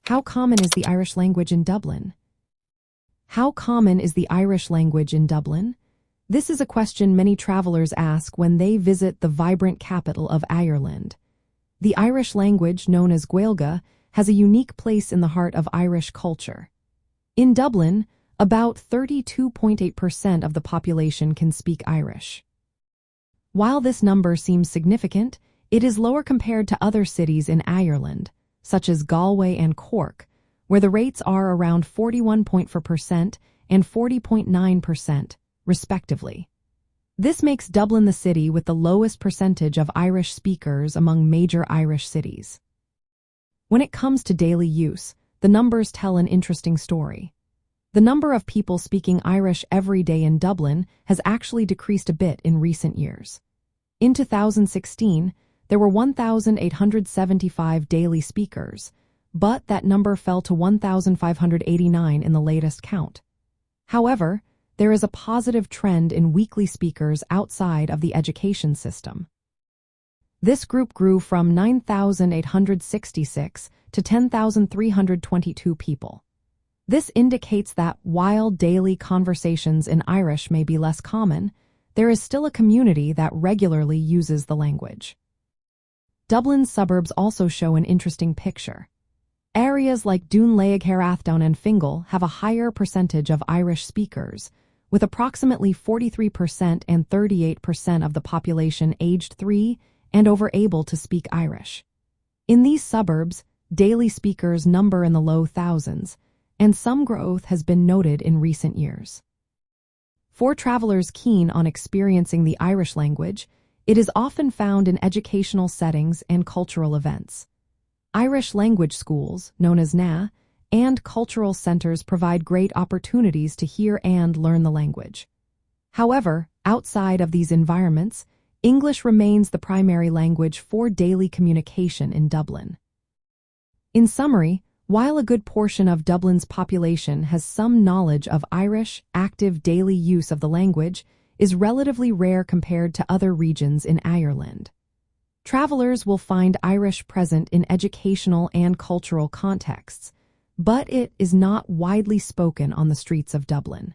How common is the Irish language in Dublin? How common is the Irish language in Dublin? This is a question many travelers ask when they visit the vibrant capital of Ireland. The Irish language, known as Gaeilge, has a unique place in the heart of Irish culture. In Dublin, about 32.8% of the population can speak Irish. While this number seems significant, it is lower compared to other cities in Ireland, such as Galway and Cork, where the rates are around 41.4% and 40.9%, respectively. This makes Dublin the city with the lowest percentage of Irish speakers among major Irish cities. When it comes to daily use, the numbers tell an interesting story. The number of people speaking Irish every day in Dublin has actually decreased a bit in recent years. In 2016, there were 1,875 daily speakers, but that number fell to 1,589 in the latest count. However, there is a positive trend in weekly speakers outside of the education system. This group grew from 9,866 to 10,322 people. This indicates that while daily conversations in Irish may be less common, there is still a community that regularly uses the language. Dublin's suburbs also show an interesting picture. Areas like Gaeilge, Athdowne and Fingal have a higher percentage of Irish speakers, with approximately 43% and 38% of the population aged 3 and over able to speak Irish. In these suburbs, daily speakers number in the low thousands, and some growth has been noted in recent years. For travelers keen on experiencing the Irish language, it is often found in educational settings and cultural events. Irish language schools, known as NA, and cultural centers provide great opportunities to hear and learn the language. However, outside of these environments, English remains the primary language for daily communication in Dublin. In summary, while a good portion of Dublin's population has some knowledge of Irish, active daily use of the language is relatively rare compared to other regions in Ireland. Travelers will find Irish present in educational and cultural contexts, but it is not widely spoken on the streets of Dublin.